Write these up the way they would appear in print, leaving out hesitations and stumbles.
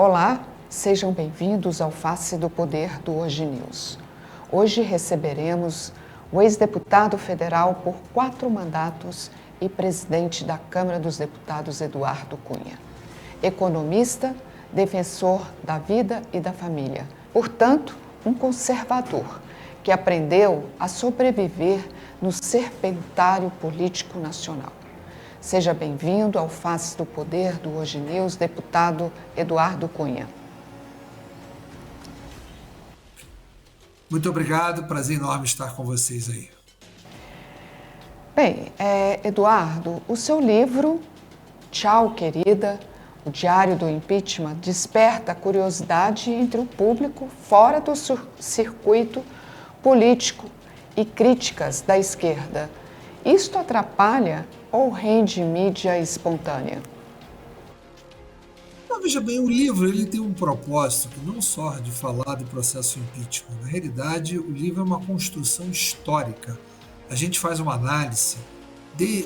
Olá, sejam bem-vindos ao Face do Poder do Hoje News. Hoje receberemos o ex-deputado federal por 4 mandatos e presidente da Câmara dos Deputados, Eduardo Cunha. Economista, defensor da vida e da família. Portanto, um conservador que aprendeu a sobreviver no serpentário político nacional. Seja bem-vindo ao Face do Poder do Hoje News, deputado Eduardo Cunha. Muito obrigado, prazer enorme estar com vocês aí. Bem, Eduardo, o seu livro, Tchau, Querida, o Diário do Impeachment, desperta curiosidade entre o público fora do circuito político e críticas da esquerda. Isto atrapalha ou rende mídia espontânea? Veja bem, o livro ele tem um propósito que não só de falar do processo impeachment. Na realidade, o livro é uma construção histórica. A gente faz uma análise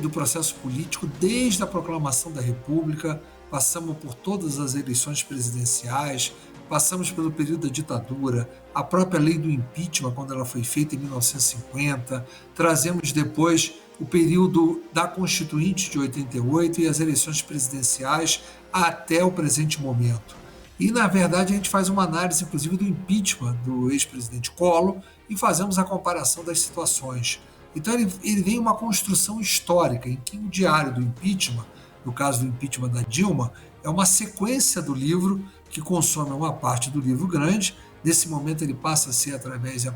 do processo político desde a proclamação da República, passamos por todas as eleições presidenciais, passamos pelo período da ditadura, a própria lei do impeachment, quando ela foi feita em 1950, trazemos depois o período da Constituinte de 88 e as eleições presidenciais até o presente momento. E, na verdade, a gente faz uma análise, inclusive, do impeachment do ex-presidente Collor e fazemos a comparação das situações. Então, ele vem uma construção histórica em que o diário do impeachment, no caso do impeachment da Dilma, é uma sequência do livro que consome uma parte do livro grande. Nesse momento ele passa a ser através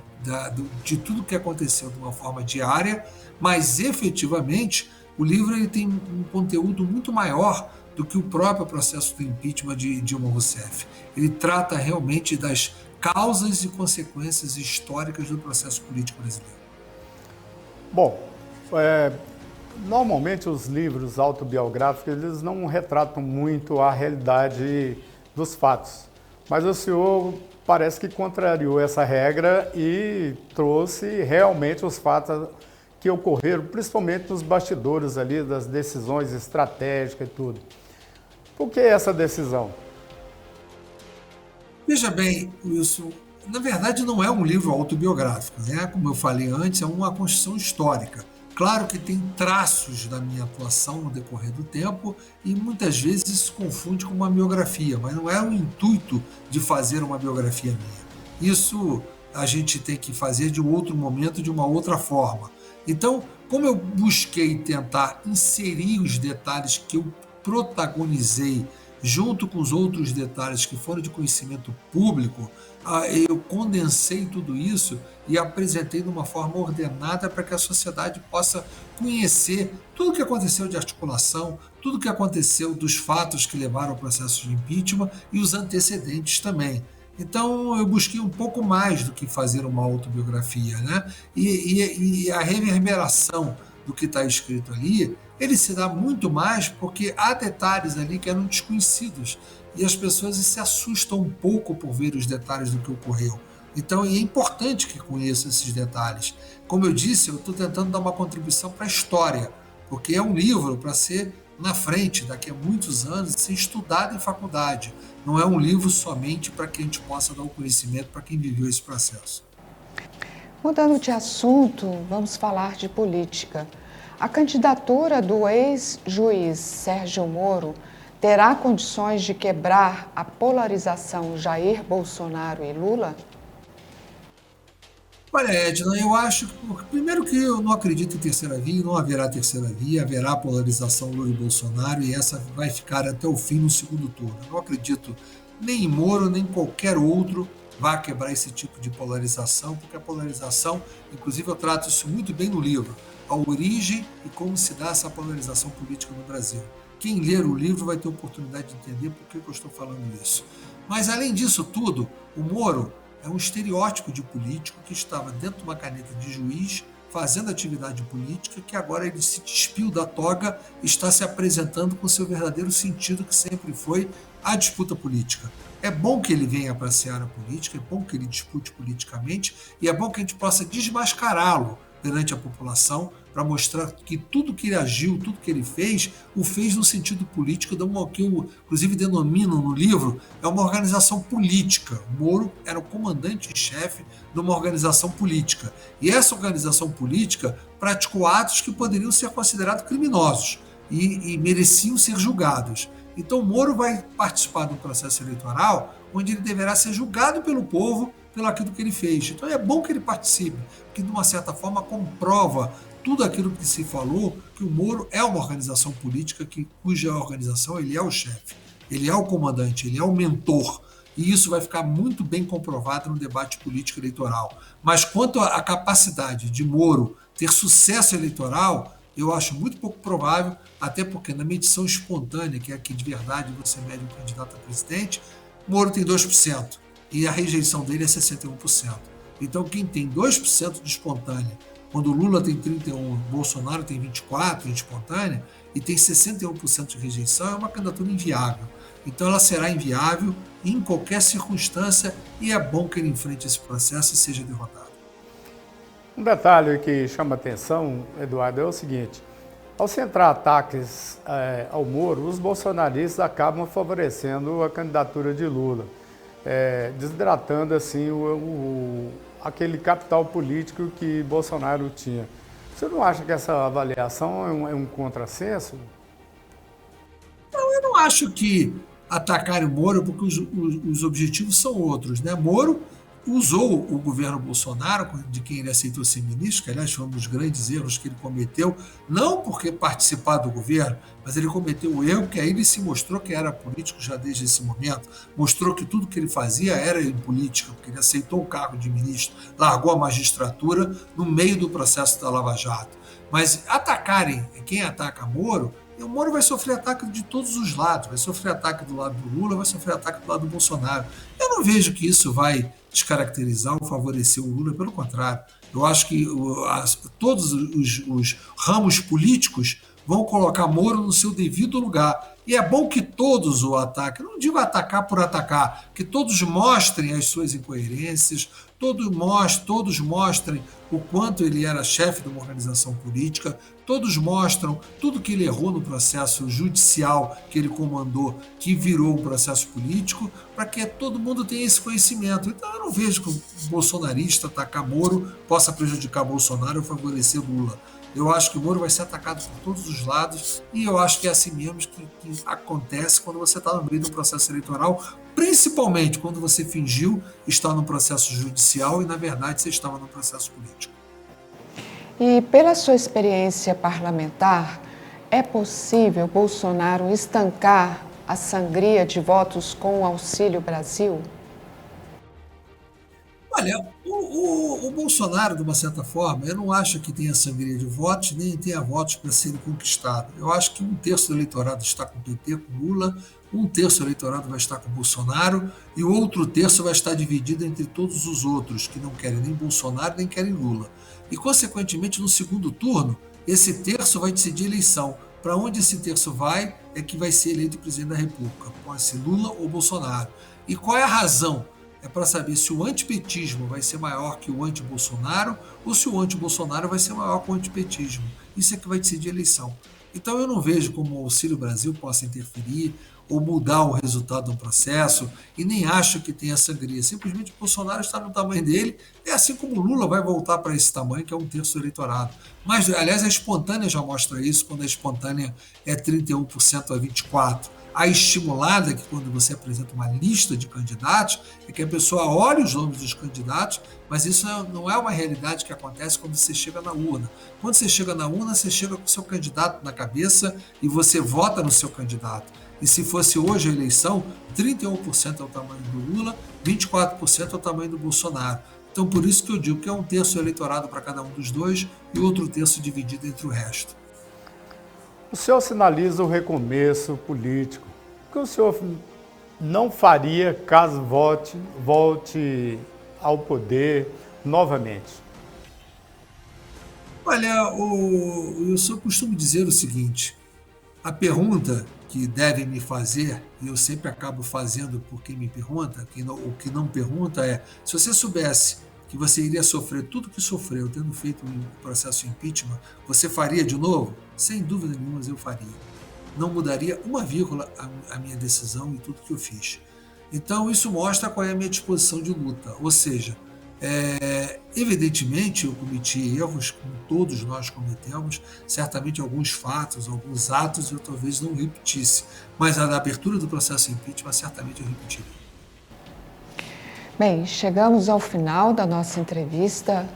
de tudo que aconteceu de uma forma diária, mas efetivamente o livro ele tem um conteúdo muito maior do que o próprio processo do impeachment de Dilma Rousseff. Ele trata realmente das causas e consequências históricas do processo político brasileiro. Bom, normalmente os livros autobiográficos eles não retratam muito a realidade dos fatos, mas o senhor parece que contrariou essa regra e trouxe realmente os fatos que ocorreram, principalmente nos bastidores ali das decisões estratégicas e tudo. Por que essa decisão? Veja bem, Wilson, na verdade não é um livro autobiográfico, né? Como eu falei antes, é uma construção histórica. Claro que tem traços da minha atuação no decorrer do tempo e muitas vezes isso confunde com uma biografia, mas não é o intuito de fazer uma biografia minha. Isso a gente tem que fazer de um outro momento, de uma outra forma. Então, como eu busquei tentar inserir os detalhes que eu protagonizei junto com os outros detalhes que foram de conhecimento público, eu condensei tudo isso e apresentei de uma forma ordenada para que a sociedade possa conhecer tudo o que aconteceu de articulação, tudo o que aconteceu dos fatos que levaram ao processo de impeachment e os antecedentes também. Então eu busquei um pouco mais do que fazer uma autobiografia, né? E a reverberação do que está escrito ali, ele se dá muito mais porque há detalhes ali que eram desconhecidos e as pessoas se assustam um pouco por ver os detalhes do que ocorreu. Então é importante que conheça esses detalhes. Como eu disse, eu estou tentando dar uma contribuição para a história, porque é um livro para ser na frente, daqui a muitos anos, ser estudado em faculdade. Não é um livro somente para que a gente possa dar o conhecimento para quem viveu esse processo. Mudando de assunto, vamos falar de política. A candidatura do ex-juiz Sérgio Moro terá condições de quebrar a polarização Jair Bolsonaro e Lula? Olha, Edna, eu acho que, primeiro que eu não acredito em terceira via, não haverá terceira via, haverá polarização Lula e Bolsonaro e essa vai ficar até o fim no segundo turno. Eu não acredito nem em Moro, nem em qualquer outro vá quebrar esse tipo de polarização, porque a polarização, inclusive eu trato isso muito bem no livro, a origem e como se dá essa polarização política no Brasil. Quem ler o livro vai ter oportunidade de entender por que eu estou falando isso. Mas além disso tudo, o Moro é um estereótipo de político que estava dentro de uma caneta de juiz, fazendo atividade política, que agora ele se despiu da toga e está se apresentando com seu verdadeiro sentido, que sempre foi a disputa política. É bom que ele venha para a seara política, é bom que ele dispute politicamente e é bom que a gente possa desmascará-lo perante a população para mostrar que tudo que ele agiu, tudo que ele fez, o fez no sentido político, que eu, inclusive, denomino no livro, é uma organização política. O Moro era o comandante-chefe de uma organização política. E essa organização política praticou atos que poderiam ser considerados criminosos e mereciam ser julgados. Então, o Moro vai participar de um processo eleitoral onde ele deverá ser julgado pelo povo pelo aquilo que ele fez. Então, é bom que ele participe, porque, de uma certa forma, comprova tudo aquilo que se falou, que o Moro é uma organização política cuja organização ele é o chefe, ele é o comandante, ele é o mentor. E isso vai ficar muito bem comprovado no debate político eleitoral. Mas quanto à capacidade de Moro ter sucesso eleitoral, eu acho muito pouco provável, até porque na medição espontânea, que é aqui de verdade você mede um candidato a presidente, Moro tem 2% e a rejeição dele é 61%. Então quem tem 2% de espontânea, quando Lula tem 31%, Bolsonaro tem 24% de espontânea e tem 61% de rejeição, é uma candidatura inviável. Então ela será inviável em qualquer circunstância e é bom que ele enfrente esse processo e seja derrotado. Um detalhe que chama atenção, Eduardo, é o seguinte: ao centrar ataques ao Moro, os bolsonaristas acabam favorecendo a candidatura de Lula, desidratando assim aquele capital político que Bolsonaro tinha. Você não acha que essa avaliação é um contrassenso? Não, eu não acho que atacarem o Moro, porque os objetivos são outros, né? Moro usou o governo Bolsonaro, de quem ele aceitou ser ministro, que aliás foi um dos grandes erros que ele cometeu, não porque participar do governo, mas ele cometeu o erro que aí ele se mostrou que era político já desde esse momento, mostrou que tudo que ele fazia era em política, porque ele aceitou o cargo de ministro, largou a magistratura no meio do processo da Lava Jato. Mas atacarem quem ataca Moro, o Moro vai sofrer ataque de todos os lados, vai sofrer ataque do lado do Lula, vai sofrer ataque do lado do Bolsonaro. Eu não vejo que isso vai descaracterizar ou favorecer o Lula, pelo contrário. Eu acho que todos os ramos políticos vão colocar Moro no seu devido lugar. E é bom que todos o ataquem, não digo atacar por atacar, que todos mostrem as suas incoerências, todos mostrem o quanto ele era chefe de uma organização política, todos mostram tudo que ele errou no processo judicial que ele comandou, que virou um processo político, para que todo mundo tenha esse conhecimento. Então eu não vejo que o bolsonarista atacar Moro possa prejudicar Bolsonaro ou favorecer Lula. Eu acho que o Moro vai ser atacado por todos os lados e eu acho que é assim mesmo que acontece quando você está no meio do processo eleitoral, principalmente quando você fingiu estar no processo judicial e, na verdade, você estava no processo político. E pela sua experiência parlamentar, é possível Bolsonaro estancar a sangria de votos com o Auxílio Brasil? Olha, o Bolsonaro, de uma certa forma, eu não acho que tenha sangria de votos, nem tenha votos para serem conquistados. Eu acho que um terço do eleitorado está com o PT, com Lula, um terço do eleitorado vai estar com o Bolsonaro e o outro terço vai estar dividido entre todos os outros, que não querem nem Bolsonaro, nem querem Lula. E, consequentemente, no segundo turno, esse terço vai decidir a eleição. Para onde esse terço vai, é que vai ser eleito presidente da República, pode ser Lula ou Bolsonaro. E qual é a razão? É para saber se o antipetismo vai ser maior que o anti-Bolsonaro ou se o anti-Bolsonaro vai ser maior que o antipetismo. Isso é que vai decidir a eleição. Então eu não vejo como o Auxílio Brasil possa interferir ou mudar o resultado do processo e nem acho que tenha sangria. Simplesmente o Bolsonaro está no tamanho dele, é assim como o Lula vai voltar para esse tamanho, que é um terço do eleitorado. Mas, aliás, a espontânea já mostra isso, quando a espontânea é 31% a 24%. A estimulada, que quando você apresenta uma lista de candidatos, é que a pessoa olhe os nomes dos candidatos, mas isso não é uma realidade que acontece quando você chega na urna. Quando você chega na urna, você chega com o seu candidato na cabeça e você vota no seu candidato. E se fosse hoje a eleição, 31% é o tamanho do Lula, 24% é o tamanho do Bolsonaro. Então, por isso que eu digo que é um terço eleitorado para cada um dos dois e outro terço dividido entre o resto. O senhor sinaliza o recomeço político. O que o senhor não faria caso volte ao poder novamente? Olha, eu só costumo dizer o seguinte, a pergunta que devem me fazer, e eu sempre acabo fazendo por quem me pergunta, o que não pergunta é, se você soubesse que você iria sofrer tudo que sofreu tendo feito um processo de impeachment, você faria de novo? Sem dúvida nenhuma eu faria. Não mudaria uma vírgula a minha decisão e tudo que eu fiz. Então isso mostra qual é a minha disposição de luta, ou seja, evidentemente eu cometi erros, como todos nós cometemos, certamente alguns fatos, alguns atos eu talvez não repetisse, mas a da abertura do processo de impeachment certamente eu repetiria. Bem, chegamos ao final da nossa entrevista,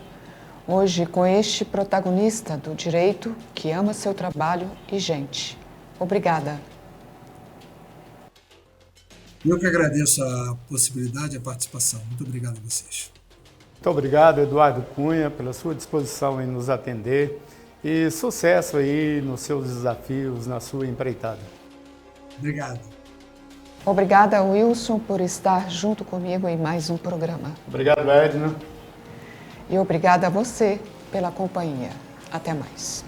hoje com este protagonista do direito que ama seu trabalho e gente. Obrigada. Eu que agradeço a possibilidade e a participação. Muito obrigado a vocês. Muito obrigado, Eduardo Cunha, pela sua disposição em nos atender e sucesso aí nos seus desafios, na sua empreitada. Obrigado. Obrigada, Wilson, por estar junto comigo em mais um programa. Obrigado, Edna. E obrigada a você pela companhia. Até mais.